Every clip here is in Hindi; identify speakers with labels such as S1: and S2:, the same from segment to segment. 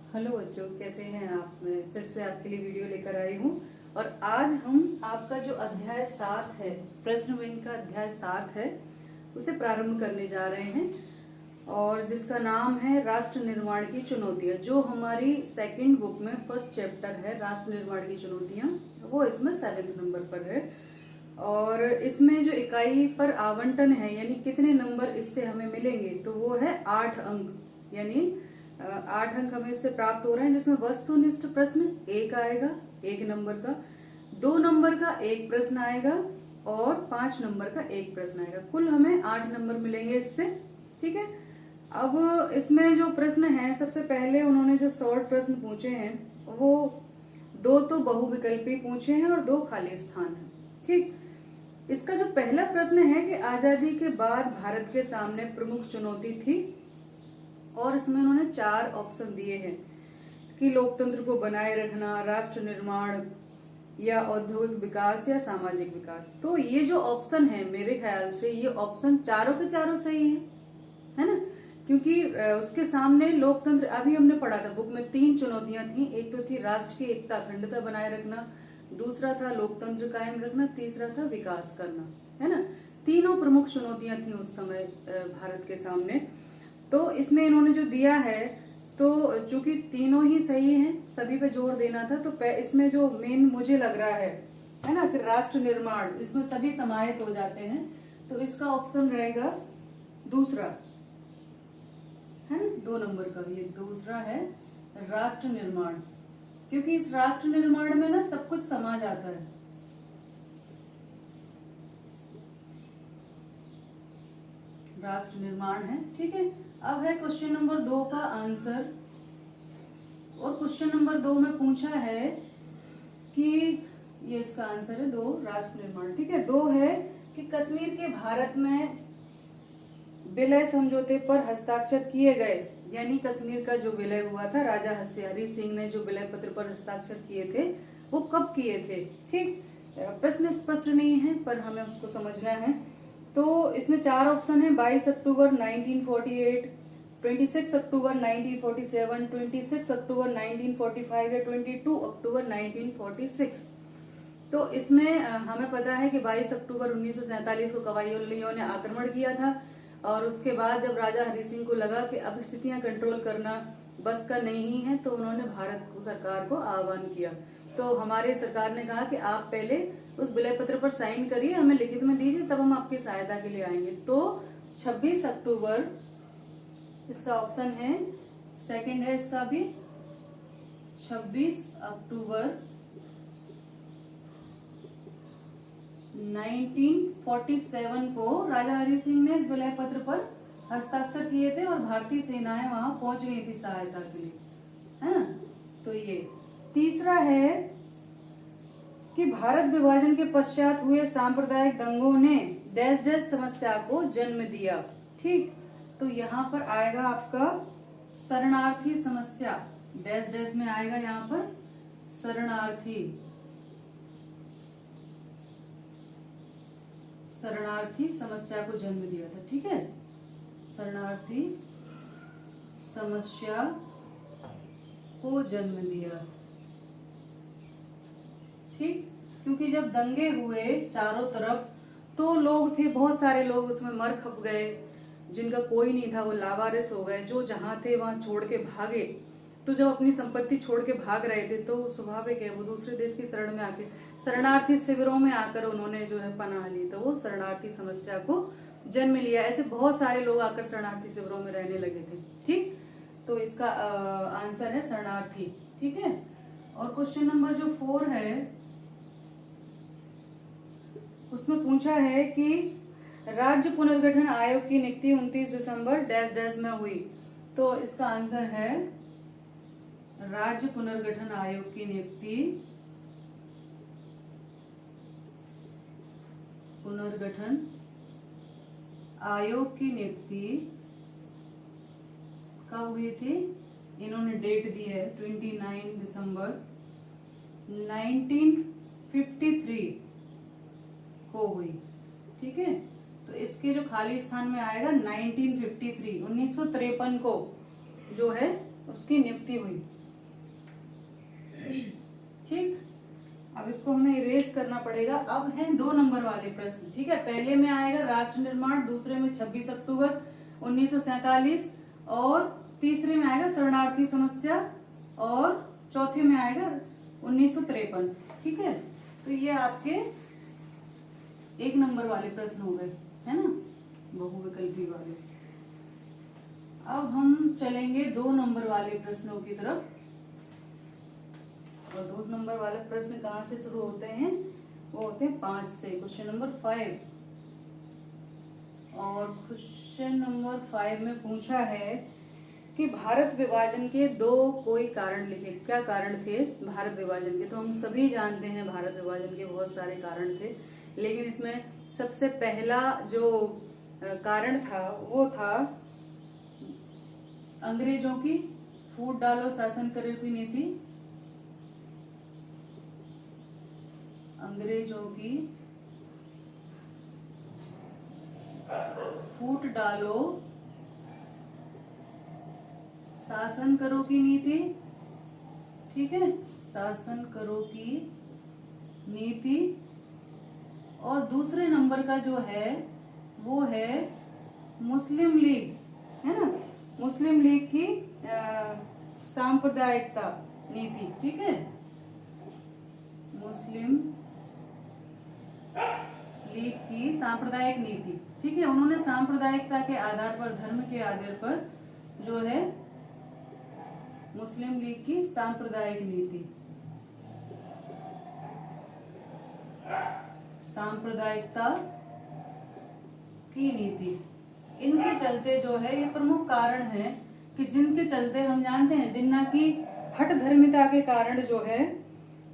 S1: हेलो बच्चों, कैसे हैं आप। मैं फिर से आपके लिए वीडियो लेकर आई हूँ और आज हम आपका जो अध्याय 7 है, प्रश्न बैंक का अध्याय 7 है, उसे प्रारंभ करने जा रहे हैं और जिसका नाम है राष्ट्र निर्माण की चुनौतियां। जो हमारी सेकंड बुक में फर्स्ट चैप्टर है राष्ट्र निर्माण की चुनौतियां, वो इसमें 7 नंबर पर है। और इसमें जो इकाई पर आवंटन है, यानी कितने नंबर इससे हमें मिलेंगे, तो वो है 8 अंक, यानी 8 अंक हमें इससे प्राप्त हो रहे हैं। जिसमें वस्तुनिष्ठ प्रश्न एक आएगा, 1 नंबर का, 2 नंबर का एक प्रश्न आएगा और 5 नंबर का एक प्रश्न आएगा। कुल हमें 8 नंबर मिलेंगे इससे। ठीक है। अब इसमें जो प्रश्न है, सबसे पहले उन्होंने जो शॉर्ट प्रश्न पूछे हैं वो 2 तो बहुविकल्पी पूछे हैं और 2 खाली स्थान है। ठीक। इसका जो पहला प्रश्न है कि आजादी के बाद भारत के सामने प्रमुख चुनौती थी, और इसमें उन्होंने 4 ऑप्शन दिए हैं कि लोकतंत्र को बनाए रखना, राष्ट्र निर्माण, या औद्योगिक विकास, या सामाजिक विकास। तो ये जो ऑप्शन है, मेरे ख्याल से ये ऑप्शन चारों के चारों सही है ना। क्योंकि उसके सामने लोकतंत्र, अभी हमने पढ़ा था बुक में 3 चुनौतियां थी। एक तो थी राष्ट्र की एकता अखंडता बनाए रखना, दूसरा था लोकतंत्र कायम रखना, तीसरा था विकास करना, है ना। तीनों प्रमुख चुनौतियां थी उस समय भारत के सामने। तो इसमें इन्होंने जो दिया है, तो चूंकि तीनों ही सही हैं, सभी पे जोर देना था, तो इसमें जो मेन मुझे लग रहा है ना, कि राष्ट्र निर्माण, इसमें सभी समाहित हो जाते हैं, तो इसका ऑप्शन रहेगा दूसरा, है ना, 2 नंबर का। ये दूसरा है राष्ट्र निर्माण, क्योंकि इस राष्ट्र निर्माण में ना सब कुछ समा जाता है। राष्ट्र निर्माण है। ठीक है। अब है क्वेश्चन नंबर 2 का आंसर, और क्वेश्चन नंबर 2 में पूछा है कि ये इसका आंसर है 2 राष्ट्र निर्माण। ठीक है। 2 है कि कश्मीर के भारत में विलय समझौते पर हस्ताक्षर किए गए, यानी कश्मीर का जो विलय हुआ था, राजा हरि सिंह ने जो विलय पत्र पर हस्ताक्षर किए थे, वो कब किए थे। ठीक। प्रश्न स्पष्ट नहीं है पर हमें उसको समझना है। तो इसमें 4 ऑप्शन है: 22 अक्टूबर 1948, 26 अक्टूबर 1947, 26 अक्टूबर 1945 या 22 अक्टूबर 1946। तो इसमें हमें पता है कि 22 अक्टूबर 1947 को कबाइलियों ने आक्रमण किया था, और उसके बाद जब राजा हरि सिंह को लगा कि अब स्थितियां कंट्रोल करना बस का नहीं है, तो उन्होंने भारत सरकार को आह्वान किया। तो हमारे सरकार ने कहा कि आप पहले उस विलय पत्र पर साइन करिए, हमें लिखित में दीजिए, तब हम आपकी सहायता के लिए आएंगे। तो 26 अक्टूबर इसका ऑप्शन है, सेकंड है इसका भी। 26 अक्टूबर 1947 को राजा हरि सिंह ने इस विलय पत्र पर हस्ताक्षर किए थे और भारतीय सेनाएं वहां पहुंच गई थी सहायता के लिए, है ना। तो ये तीसरा है कि भारत विभाजन के पश्चात हुए सांप्रदायिक दंगों ने डैश डैश समस्या को जन्म दिया। ठीक। तो यहाँ पर आएगा आपका शरणार्थी समस्या, डैश डैश में आएगा यहाँ पर शरणार्थी समस्या को जन्म दिया था। ठीक है। शरणार्थी समस्या को जन्म दिया। ठीक। क्योंकि जब दंगे हुए चारों तरफ, तो लोग थे, बहुत सारे लोग उसमें मर खप गए, जिनका कोई नहीं था वो लावारिस हो गए, जो जहां थे वहां छोड़ के भागे। तो जब अपनी संपत्ति छोड़ के भाग रहे थे, तो स्वाभाविक है वो दूसरे देश की शरण में आके, शरणार्थी शिविरों में आकर उन्होंने जो है पनाह ली, तो वो शरणार्थी समस्या को जन्म लिया। ऐसे बहुत सारे लोग आकर शरणार्थी शिविरों में रहने लगे थे। ठीक। तो इसका आंसर है शरणार्थी। ठीक है। और क्वेश्चन नंबर जो 4 है, उसमें पूछा है कि राज्य पुनर्गठन आयोग की नियुक्ति 29 दिसंबर डैश डैश में हुई। तो इसका आंसर है राज्य पुनर्गठन आयोग की नियुक्ति, पुनर्गठन आयोग की नियुक्ति कब हुई थी, इन्होंने डेट दी है 29 दिसंबर 1953 को हुई। ठीक है। तो इसके जो खाली स्थान में आएगा 1953, 1953 को जो है उसकी नियुक्ति हुई। अब इसको हमें इरेज करना पड़ेगा। अब हैं 2 नंबर वाले प्रश्न, ठीक है। पहले में आएगा राष्ट्र निर्माण, दूसरे में 26 अक्टूबर 1947 और तीसरे में आएगा शरणार्थी समस्या और चौथे में आएगा 1953, ठीक है। तो ये आपके 1 नंबर वाले प्रश्न हो गए, है ना, बहुविकल्पी वाले। अब हम चलेंगे 2 नंबर वाले प्रश्नों की तरफ। और 2 नंबर वाले प्रश्न कहाँ से शुरू होते हैं? वो होते हैं 5 से, क्वेश्चन नंबर 5। और क्वेश्चन नंबर 5 में पूछा है कि भारत विभाजन के 2 कोई कारण लिखे। क्या कारण थे भारत विभाजन के? तो हम सभी जानते हैं भारत विभाजन के बहुत सारे कारण थे, लेकिन इसमें सबसे पहला जो कारण था वो था अंग्रेजों की फूट डालो शासन करो की नीति। अंग्रेजों की फूट डालो शासन करो की नीति, ठीक है, शासन करो की नीति। और दूसरे नंबर का जो है वो है मुस्लिम लीग, है ना, मुस्लिम लीग की सांप्रदायिकता नीति, ठीक है, मुस्लिम लीग की सांप्रदायिक नीति, ठीक है। उन्होंने सांप्रदायिकता के आधार पर, धर्म के आधार पर जो है मुस्लिम लीग की सांप्रदायिक नीति, सांप्रदायिकता की नीति, इनके चलते जो है, ये प्रमुख कारण है कि जिनके चलते हम जानते हैं जिन्ना की हठ धर्मिता के कारण जो है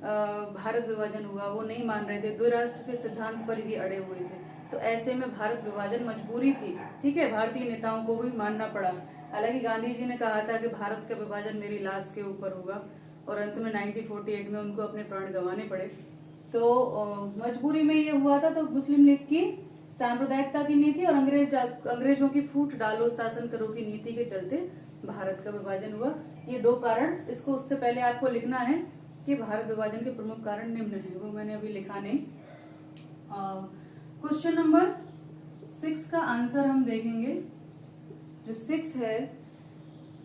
S1: भारत विभाजन हुआ। वो नहीं मान रहे थे, 2 राष्ट्र के सिद्धांत पर ही अड़े हुए थे। तो ऐसे में भारत विभाजन मजबूरी थी, ठीक है, भारतीय नेताओं को भी मानना पड़ा। हालांकि गांधी जी ने कहा था कि भारत का विभाजन मेरी लाश के ऊपर होगा, और अंत में 1948 में उनको अपने प्राण गंवाने पड़े। तो मजबूरी में ये हुआ था। तो मुस्लिम लीग की सांप्रदायिकता की नीति और अंग्रेजों की फूट डालो शासन करो की नीति के चलते भारत का विभाजन हुआ। ये 2 कारण, इसको उससे पहले आपको लिखना है कि भारत विभाजन के प्रमुख कारण निम्न हैं, वो मैंने अभी लिखा नहीं। क्वेश्चन नंबर 6 का आंसर हम देखेंगे। जो 6 है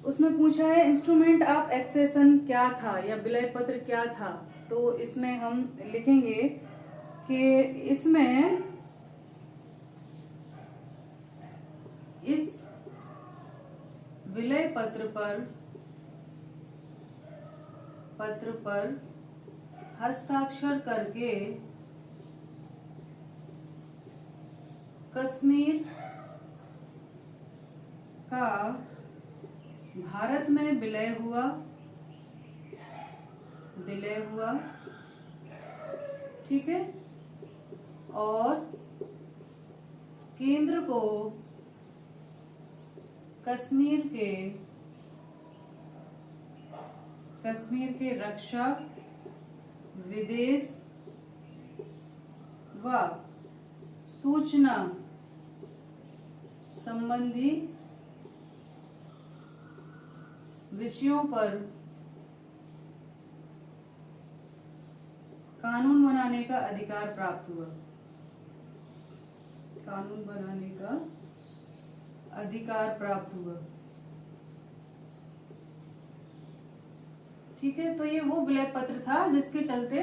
S1: उसमें पूछा है इंस्ट्रूमेंट ऑफ एक्सेशन क्या था, या विलय पत्र क्या था। तो इसमें हम लिखेंगे कि इसमें इस विलय पत्र पर हस्ताक्षर करके कश्मीर का भारत में विलय हुआ, ठीक है, और केंद्र को कश्मीर के रक्षा, विदेश व सूचना संबंधी विषयों पर कानून बनाने का अधिकार प्राप्त हुआ। कानून बनाने का अधिकार प्राप्त हुआ, ठीक है। तो ये वो विलय पत्र था जिसके चलते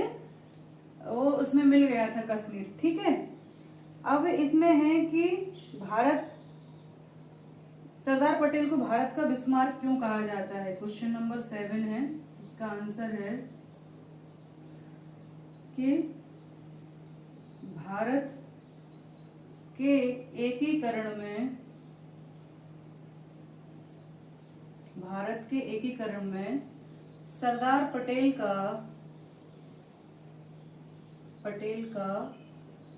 S1: वो उसमें मिल गया था कश्मीर, ठीक है। अब इसमें है कि भारत, सरदार पटेल को भारत का बिस्मार्क क्यों कहा जाता है। क्वेश्चन नंबर 7 है, उसका आंसर है कि भारत के एकीकरण में सरदार पटेल का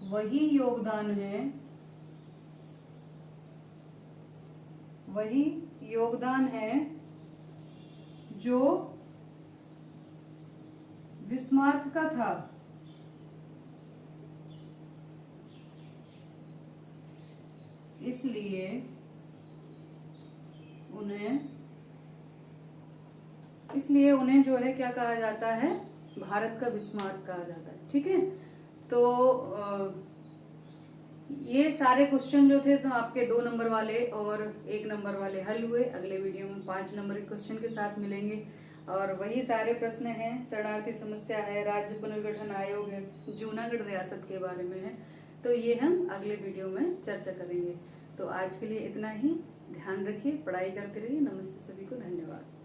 S1: वही योगदान है जो बिस्मार्क का था। इसलिए उन्हें जो है क्या कहा जाता है, भारत का बिस्मार्क कहा जाता है। ठीक है, तो ये सारे क्वेश्चन जो थे तो आपके 2 नंबर वाले और 1 नंबर वाले हल हुए। अगले वीडियो में 5 नंबर के क्वेश्चन के साथ मिलेंगे और वही सारे प्रश्न हैं। शरणार्थी समस्या है, राज्य पुनर्गठन आयोग है, जूनागढ़ रियासत के बारे में है, तो ये हम अगले वीडियो में चर्चा करेंगे। तो आज के लिए इतना ही। ध्यान रखिए, पढ़ाई करते रहिए। नमस्ते, सभी को धन्यवाद।